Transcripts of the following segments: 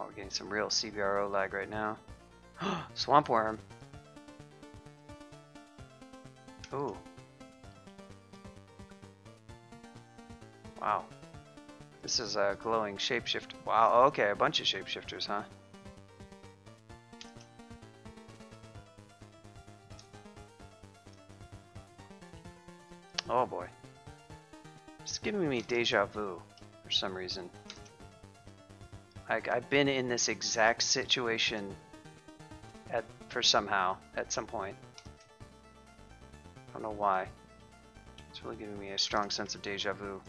Oh, we're getting some real CBRO lag right now. Swamp worm. Ooh. Wow. This is a glowing shapeshifter. Wow, okay, a bunch of shapeshifters, huh? Oh boy. It's giving me deja vu for some reason. I've been in this exact situation at some point. I don't know why. It's really giving me a strong sense of deja vu.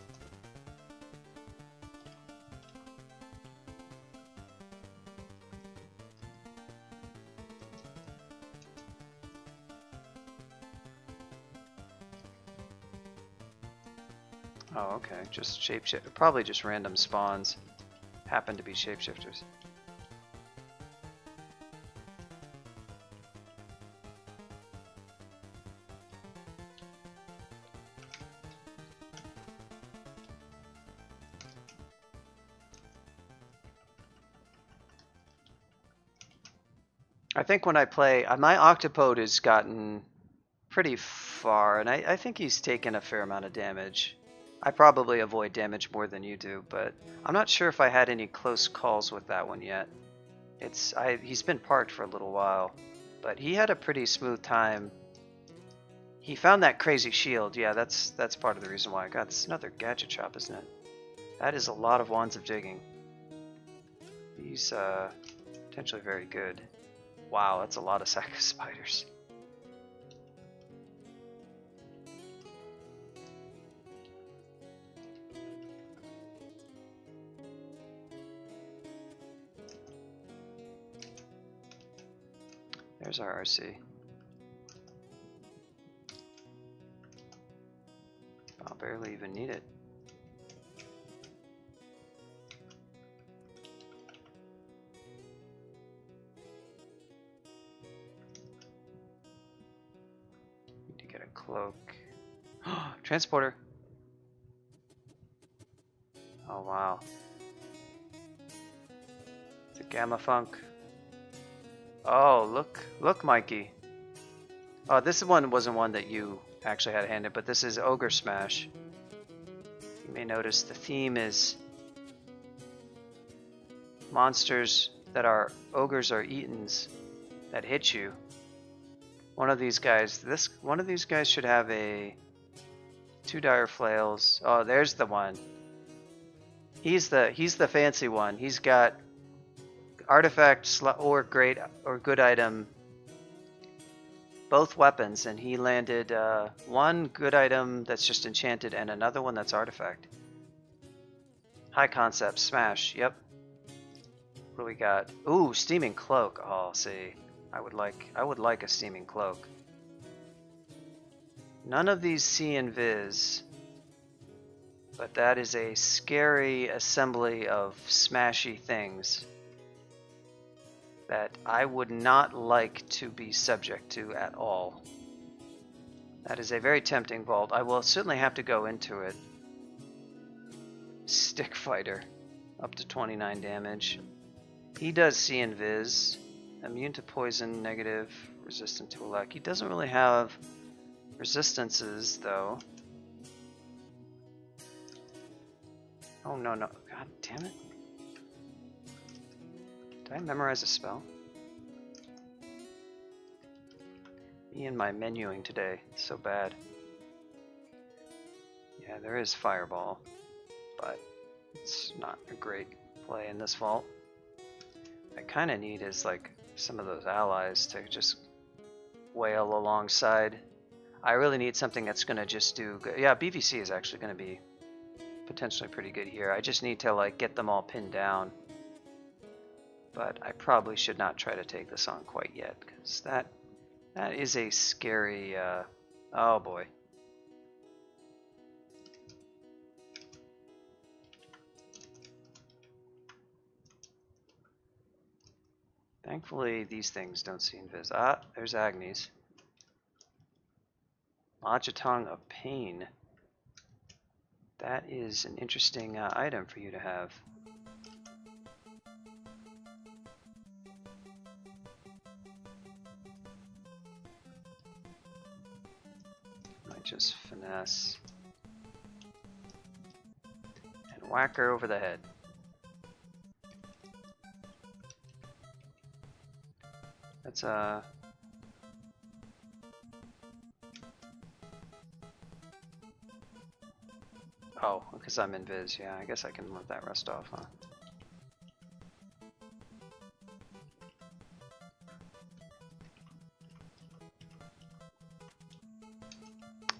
Oh, okay. Just shapeshift. Probably just random spawns. Happen to be shapeshifters. I think when I play, my Octopode has gotten pretty far, and I think he's taken a fair amount of damage. I probably avoid damage more than you do, but I'm not sure if I had any close calls with that one yet. He's been parked for a little while, but he had a pretty smooth time. He found that crazy shield. Yeah, that's part of the reason why I got. It's another gadget shop, isn't it? That is a lot of wands of digging. He's potentially very good. Wow, that's a lot of sack of spiders. There's our RC. I'll barely even need it. Need to get a cloak. Transporter. Oh wow. It's a Gamma Funk. Oh, look, Mikey. Oh, this one wasn't one that you actually had handed, but this is Ogre Smash. You may notice the theme is monsters that are ogres or Etans that hit you. One of these guys should have a 2 dire flails. Oh, there's the one. He's the fancy one. He's got artifact or great or good item, both weapons, and he landed one good item that's just enchanted and another one that's artifact. High concept smash. Yep. What do we got? Ooh, steaming cloak. Oh, see, I would like a steaming cloak. None of these see invis, but that is a scary assembly of smashy things that I would not like to be subject to at all. That is a very tempting vault. I will certainly have to go into it. Stick Fighter, up to 29 damage. He does see invis, immune to poison, negative, resistant to elect. He doesn't really have resistances though. Oh no, god damn it. Did I memorize a spell? Me and my menuing today, it's so bad. Yeah, there is Fireball, but it's not a great play in this vault. I kind of need is like some of those allies to just wail alongside. I really need something that's going to just do good. Yeah, BVC is actually going to be potentially pretty good here. I just need to like get them all pinned down. But I probably should not try to take this on quite yet, because that is a scary, oh boy. Thankfully, these things don't see invis. Ah, there's Agnes. Lodgetong of Pain. That is an interesting item for you to have. Just finesse. And whack her over the head. That's oh, because I'm invis, yeah, I guess I can let that rest off, huh?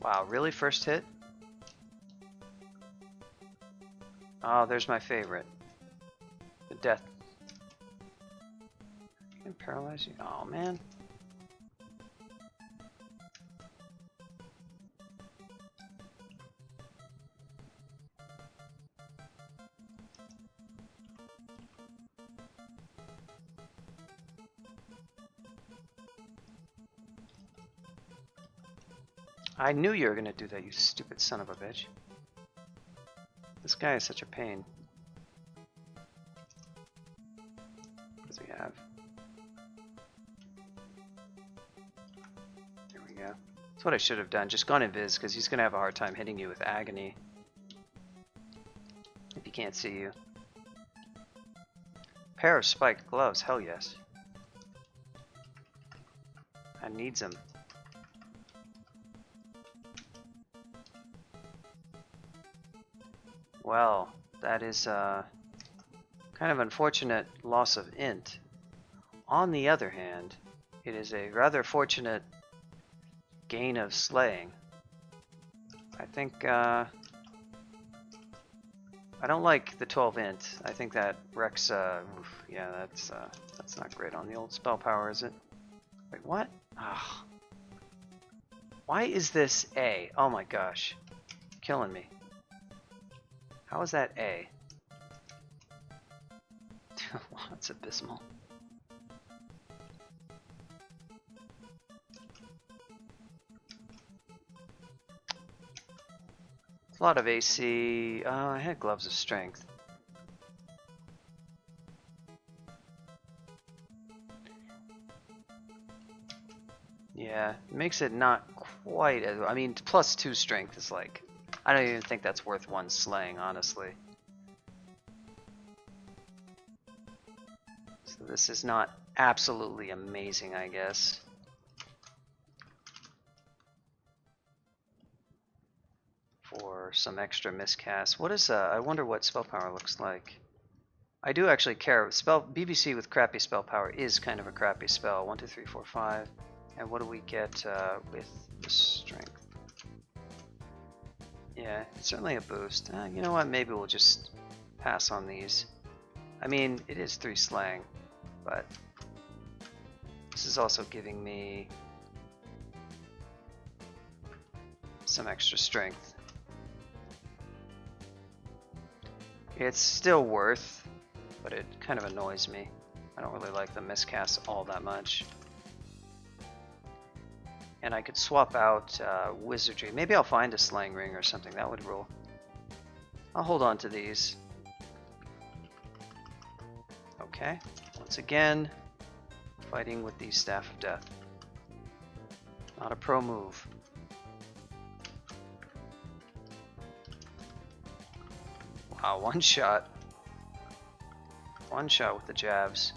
Wow, really? First hit? Oh, there's my favorite. The death. Can paralyze you? Oh, man. I knew you were gonna do that, you stupid son of a bitch. This guy is such a pain. What does he have? There we go. That's what I should have done. Just gone invis, because he's gonna have a hard time hitting you with agony. If he can't see you. Pair of spiked gloves, hell yes. I needs them. Well, that is kind of unfortunate loss of int. On the other hand, it is a rather fortunate gain of slaying. I think I don't like the 12 int. I think that wrecks. Oof, yeah, that's not great on the old spell power, is it? Wait, what? Ah, why is this A? Oh my gosh, killing me. How is that A? Wow, that's abysmal. A lot of AC. I had gloves of strength. Yeah, it makes it not quite as. I mean, +2 strength is like. I don't even think that's worth one slaying, honestly. So this is not absolutely amazing, I guess. For some extra miscast. What is I wonder what spell power looks like. I do actually care. BBC with crappy spell power is kind of a crappy spell. 1, 2, 3, 4, 5. And what do we get with the strength? Yeah, it's certainly a boost. You know what? Maybe we'll just pass on these. I mean, it is 3 slaying, but this is also giving me some extra strength. It's still worth, but it kind of annoys me. I don't really like the miscast all that much. And I could swap out wizardry. Maybe I'll find a slaying ring or something. That would rule. I'll hold on to these. Okay. Once again, fighting with the Staff of Death. Not a pro move. Wow, one shot. One shot with the jabs.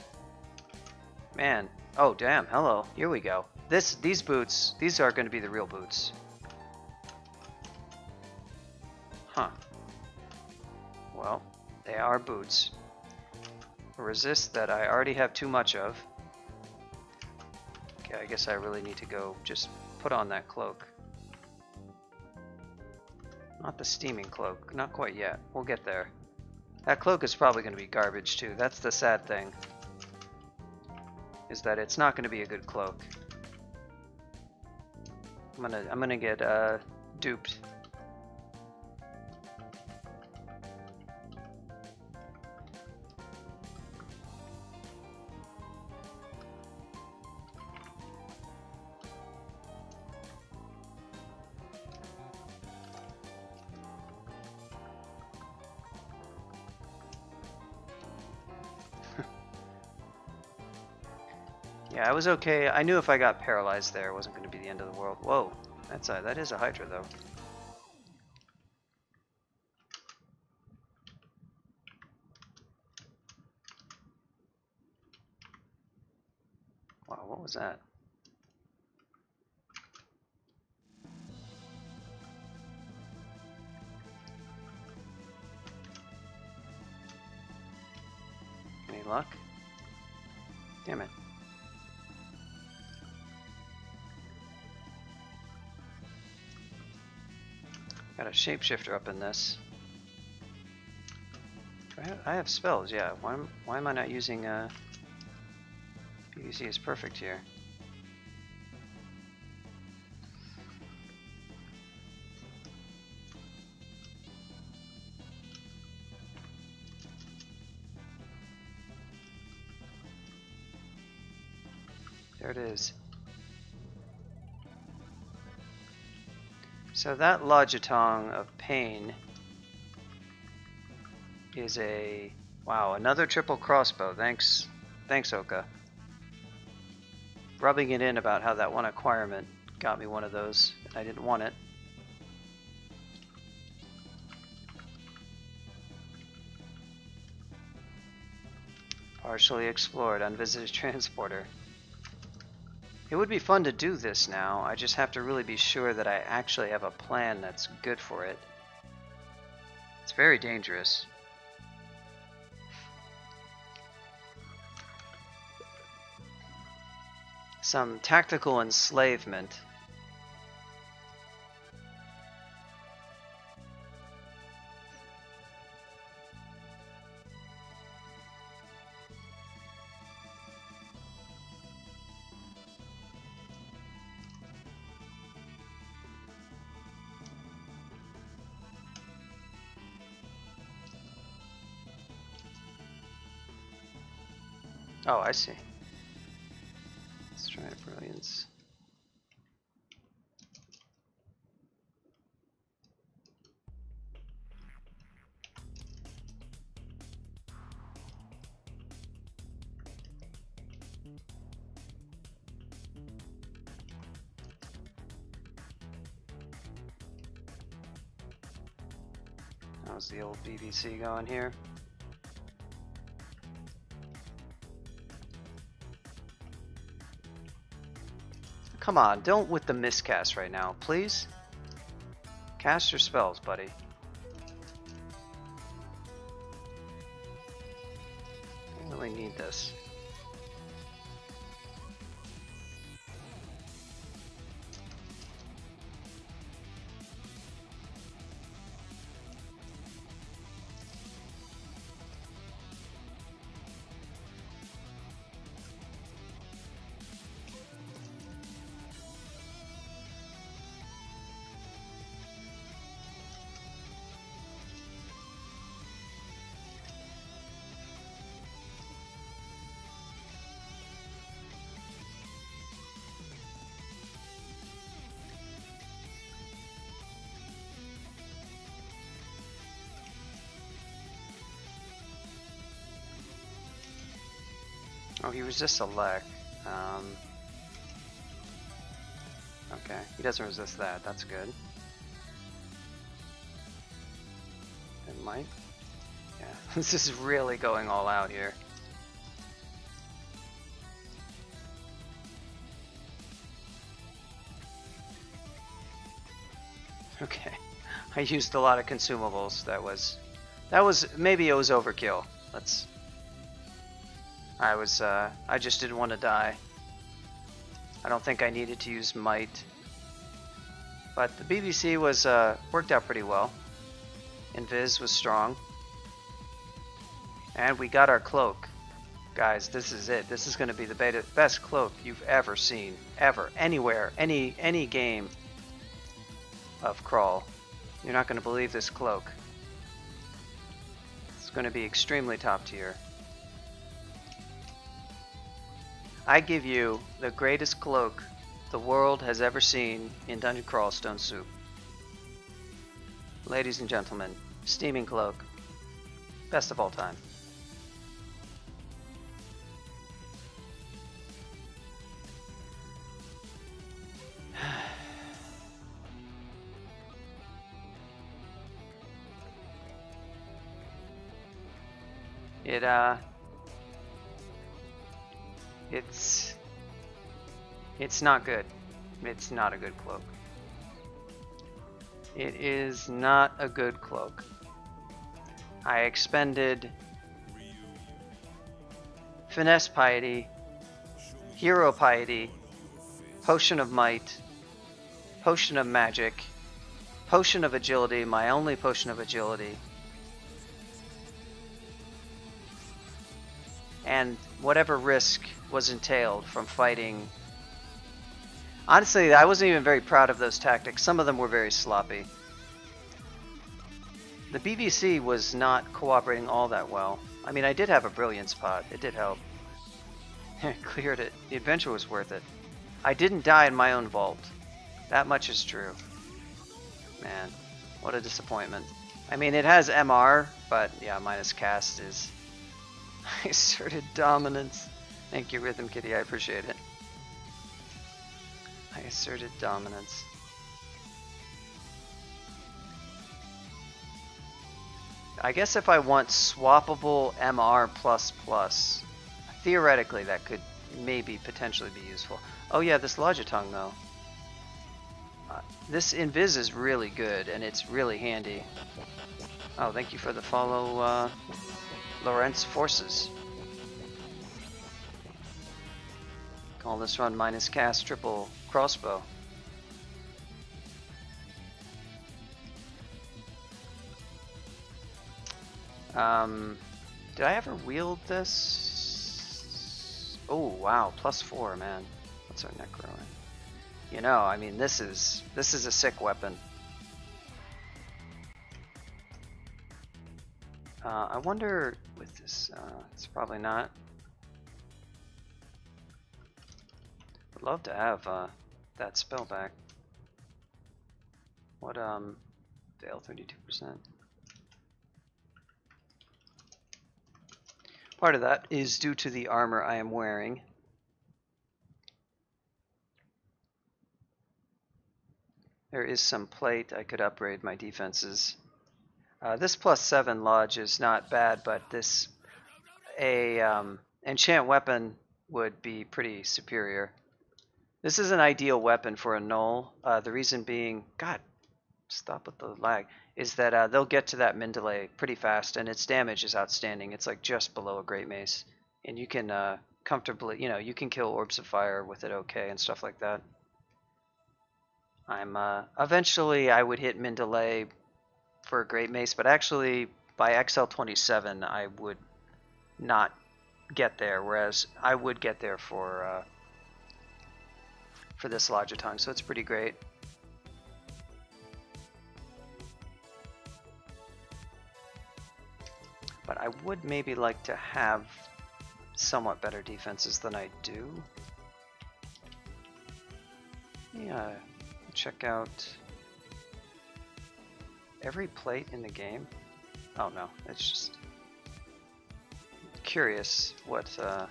Man. Oh, damn. Hello. Here we go. These boots, these are going to be the real boots. Huh. Well, they are boots. A resist that I already have too much of. Okay, I guess I really need to go just put on that cloak. Not the steaming cloak. Not quite yet. We'll get there. That cloak is probably going to be garbage too. That's the sad thing. Is that it's not going to be a good cloak. I'm gonna get duped. Yeah, I was okay. I knew if I got paralyzed there, it wasn't going to be the end of the world. Whoa. That is a Hydra though. Wow, what was that? Any luck? Damn it. Got a shapeshifter up in this. I have spells, yeah. Why am I not using PVC is perfect here. There it is. So that Logitong of Pain is a... Wow, another triple crossbow. Thanks, Oka. Rubbing it in about how that one acquirement got me one of those. I didn't want it. Partially explored, unvisited transporter. It would be fun to do this now. I just have to really be sure that I actually have a plan that's good for it. It's very dangerous. Some tactical enslavement. Oh, I see. Let's try brilliance. How's the old BBC going here? Come on, don't with the miscast right now, please. Cast your spells, buddy. I really need this. Oh, he resists a lek. Okay, he doesn't resist that. That's good. It might. Yeah, this is really going all out here. Okay, I used a lot of consumables. That was maybe it was overkill. I just didn't want to die. I don't think I needed to use might. But the BBC was worked out pretty well. Invis was strong. And we got our cloak. Guys, this is it. This is going to be the best cloak you've ever seen. Ever. Anywhere. Any game of Crawl. You're not going to believe this cloak. It's going to be extremely top tier. I give you the greatest cloak the world has ever seen in Dungeon Crawl Stone Soup. Ladies and gentlemen, steaming cloak. Best of all time. It it's not good. It's not a good cloak. It is not a good cloak. I expended Finesse Piety, Hero Piety, Potion of Might, Potion of Magic, Potion of Agility, my only Potion of Agility, and whatever risk was entailed from fighting. Honestly, I wasn't even very proud of those tactics. Some of them were very sloppy. The BVC was not cooperating all that well. I mean, I did have a Brilliance pot. It did help. Cleared it. The adventure was worth it. I didn't die in my own vault. That much is true. Man, what a disappointment. I mean, it has MR, but yeah, minus cast is... I asserted dominance. Thank you, Rhythm Kitty. I appreciate it. I asserted dominance. I guess if I want swappable MR++, theoretically that could maybe potentially be useful. Oh yeah, this Logitong though. This Invis is really good and it's really handy. Oh, thank you for the follow, Lorentz Forces. Call this run minus cast triple crossbow. Did I ever wield this? Oh wow, +4, man. What's our neck growing? You know, I mean, this is a sick weapon. I wonder with this. It's probably not. Would love to have that spell back. What fail 32%. Part of that is due to the armor I am wearing. There is some plate. I could upgrade my defenses. This +7 lodge is not bad, but this enchant weapon would be pretty superior. This is an ideal weapon for a Gnoll. The reason being, God, stop with the lag, is that they'll get to that Mendeley pretty fast, and its damage is outstanding. It's like just below a Great Mace, and you can comfortably, you can kill Orbs of Fire with it okay and stuff like that. Eventually I would hit Mendeley for a Great Mace, but actually by XL27 I would not get there, whereas I would get there for this Logitong, so it's pretty great. But I would maybe like to have somewhat better defenses than I do. Yeah, check out every plate in the game. Oh no, it's just curious what, yeah,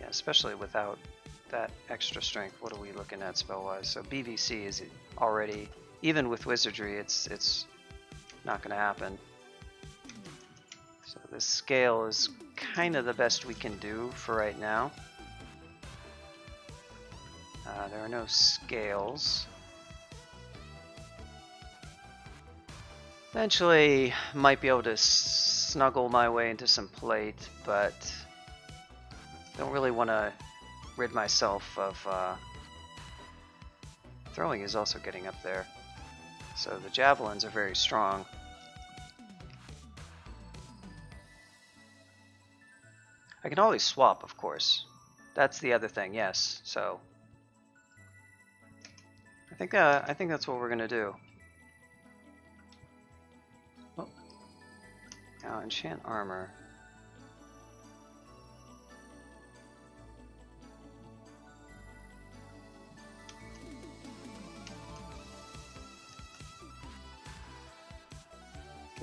especially without that extra strength, what are we looking at spell-wise? So BVC is already, even with Wizardry, it's not going to happen. So this scale is kind of the best we can do for right now. There are no scales. Eventually, might be able to snuggle my way into some plate, but don't really want to rid myself of... Throwing is also getting up there. So the javelins are very strong. I can always swap, of course. That's the other thing, yes. So I think that's what we're gonna do. Oh. Now enchant armor.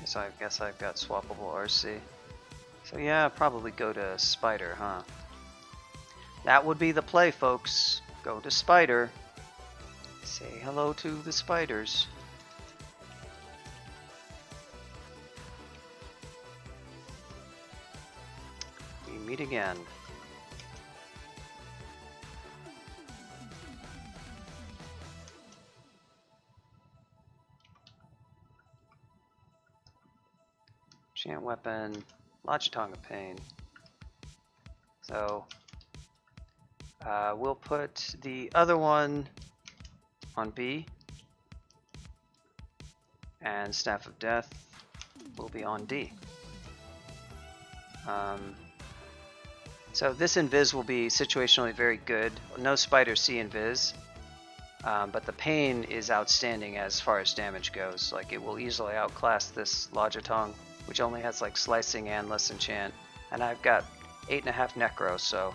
So I guess I've got swappable RC. So yeah, probably go to Spider, huh? That would be the play, folks. Go to Spider. Say hello to the spiders. We meet again. Enchant weapon, Lodge Tongue of Pain. So we'll put the other one on B, and Staff of Death will be on D. So this invis will be situationally very good. No spiders see invis, but the pain is outstanding as far as damage goes. Like, it will easily outclass this Lodgetong, which only has like slicing and less enchant, and I've got 8.5 necro, so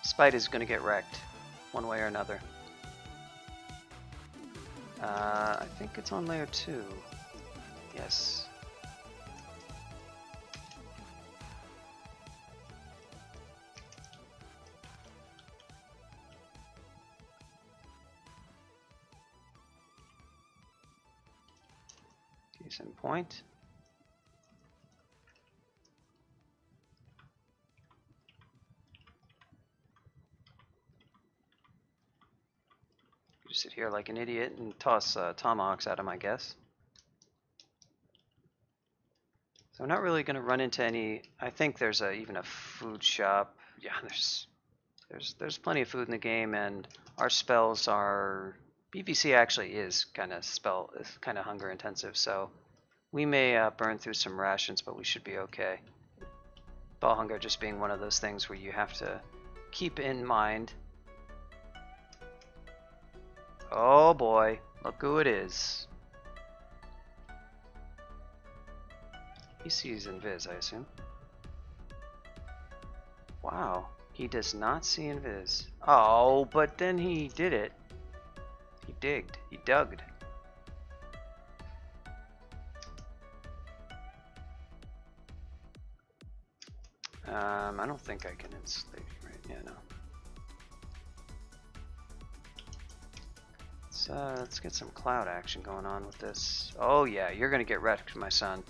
Spite is gonna get wrecked one way or another. I think it's on layer 2. Yes. Decent point. Just sit here like an idiot and toss tomahawks at him, I guess. So I'm not really going to run into any. I think there's even a food shop. Yeah, there's plenty of food in the game, and our spells are. BVC actually is kind of hunger intensive, so we may burn through some rations, but we should be okay. Ball hunger just being one of those things where you have to keep in mind. Oh boy, look who it is. He sees invis, I assume. Wow, he does not see invis. Oh, but then he did it. He digged. He dug. I don't think I can enslave you, right? Yeah, no. Let's get some cloud action going on with this. Oh yeah, you're gonna get wrecked, my son.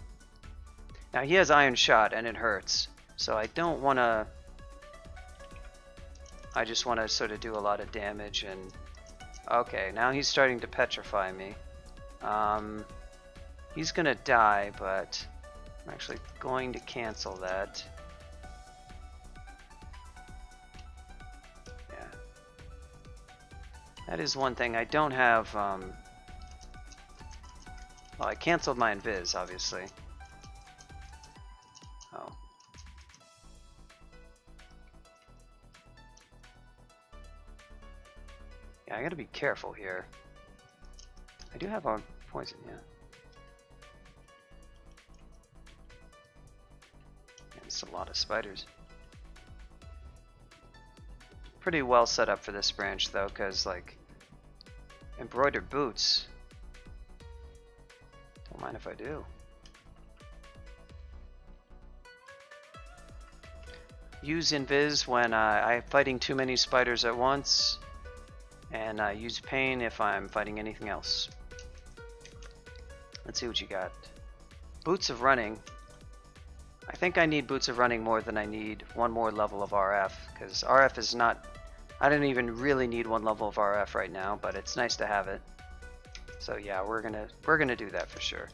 Now he has Iron Shot and it hurts, so I don't want to. I just want to sort of do a lot of damage and. Okay, now he's starting to petrify me. He's gonna die, but I'm actually going to cancel that. Yeah. That is one thing. I don't have, well, I canceled my invis, obviously. Oh. Yeah, I gotta be careful here. I do have a poison, yeah. It's a lot of spiders. Pretty well set up for this branch though, because like embroidered boots. Don't mind if I do. Use invis when I'm fighting too many spiders at once, and use pain if I'm fighting anything else. Let's see what you got. Boots of Running. I think I need Boots of Running more than I need one more level of RF, because RF is not. I don't even really need one level of RF right now, but it's nice to have it. So yeah, we're gonna do that for sure.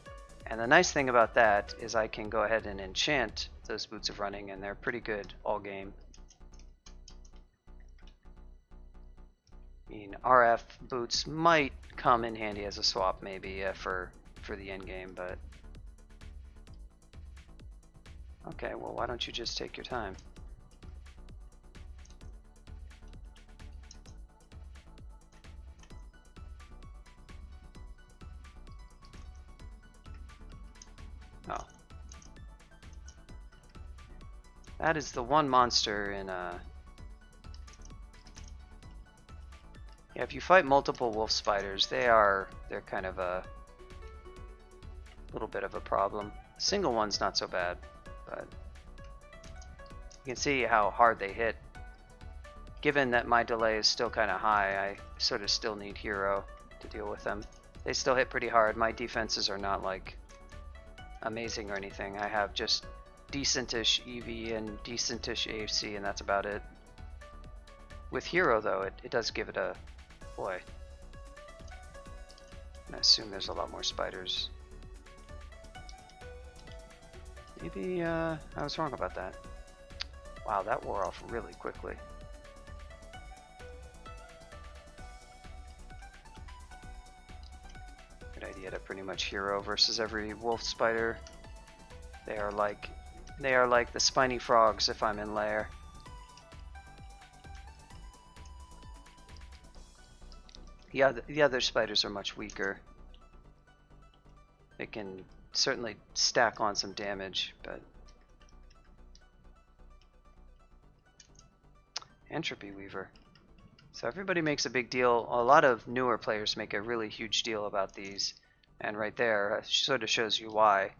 And the nice thing about that is I can go ahead and enchant those Boots of Running, and they're pretty good all game. I mean, RF boots might come in handy as a swap maybe for the end game, but okay, well, why don't you just take your time? Oh. That is the one monster in yeah, if you fight multiple wolf spiders, they're kind of a little bit of a problem. A single one's not so bad, but you can see how hard they hit. Given that my delay is still kind of high, I sort of still need hero to deal with them. They still hit pretty hard. My defenses are not like amazing or anything. I have just decentish EV and decentish AFC, and that's about it. With Hero, though, it does give it a... Boy. And I assume there's a lot more spiders. Maybe I was wrong about that. Wow, that wore off really quickly. Good idea to pretty much Hero versus every wolf spider. They are like the spiny frogs if I'm in lair. The other spiders are much weaker. They can certainly stack on some damage, but Entropy Weaver. So everybody makes a big deal. A lot of newer players make a really huge deal about these, and right there sort of shows you why.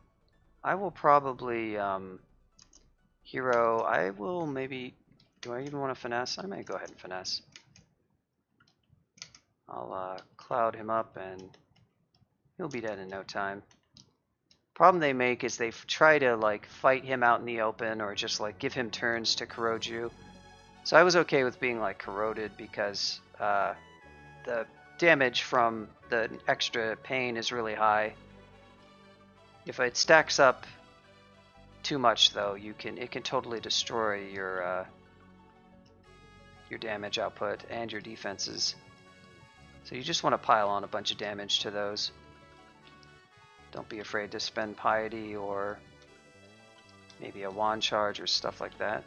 I will probably Hero. I will maybe. Do I even want to finesse? I might go ahead and finesse. I'll cloud him up, and he'll be dead in no time. Problem they make is they try to like fight him out in the open, or just like give him turns to corrode you. So I was okay with being like corroded because the damage from the extra pain is really high. If it stacks up too much, though, it can totally destroy your damage output and your defenses. So you just want to pile on a bunch of damage to those. Don't be afraid to spend Piety or maybe a wand charge or stuff like that.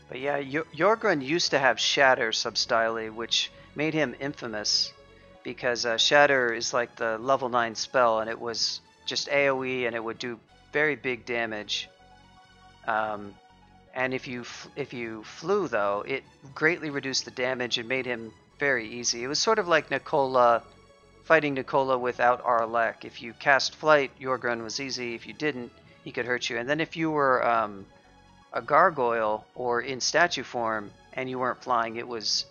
But yeah, Jorgrun used to have Shatter substyle, which made him infamous because Shatter is like the level 9 spell, and it was just AoE and it would do very big damage. And if you flew, though, it greatly reduced the damage and made him very easy. It was sort of like Nicola, fighting Nicola without Arlek. If you cast Flight, Jorgrun was easy. If you didn't, he could hurt you. And then if you were a gargoyle or in statue form and you weren't flying, it was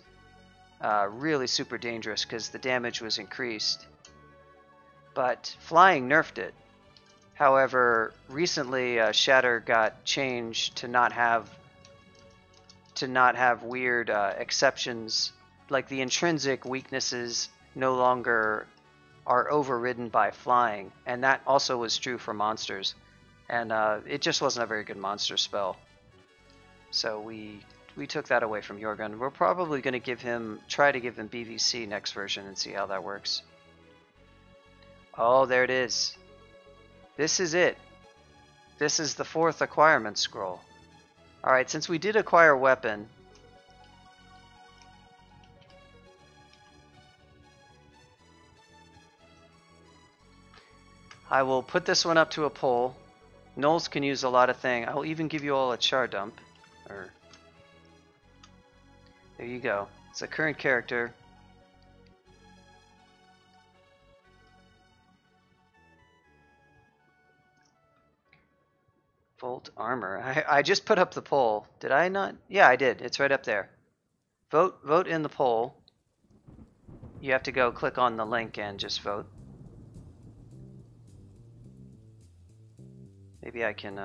really super dangerous because the damage was increased. But flying nerfed it. However, recently Shatter got changed to not have weird exceptions, like the intrinsic weaknesses no longer are overridden by flying, and that also was true for monsters. And it just wasn't a very good monster spell. So we took that away from Jorgrun. We're probably going to try to give him BVC next version and see how that works. Oh, there it is. This is it. This is the 4th acquirement scroll. Alright, since we did acquire weapon, I will put this one up to a poll. Gnolls can use a lot of things. I'll even give you all a char dump. There you go. It's a current character. Volt armor. I just put up the poll. Did I not? Yeah, I did. It's right up there. Vote in the poll. You have to go click on the link and just vote. Maybe I can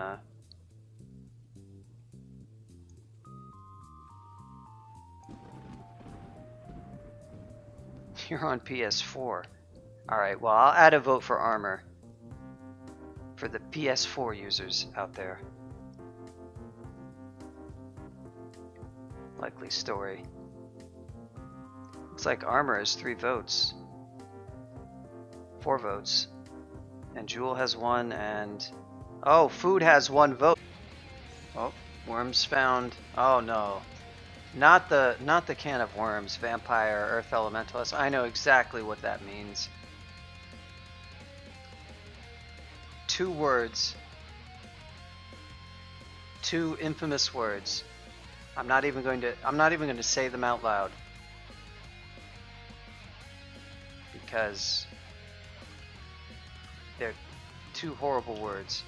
You're on PS4. Alright, well, I'll add a vote for armor for the PS4 users out there. Likely story. Looks like armor is 3 votes. 4 votes. And Jewel has 1, and... Oh, food has 1 vote. Oh, worms found. Oh no. Not the can of worms, vampire, earth elementalist. I know exactly what that means. 2 words. 2 infamous words. I'm not even going to say them out loud. Because they're 2 horrible words.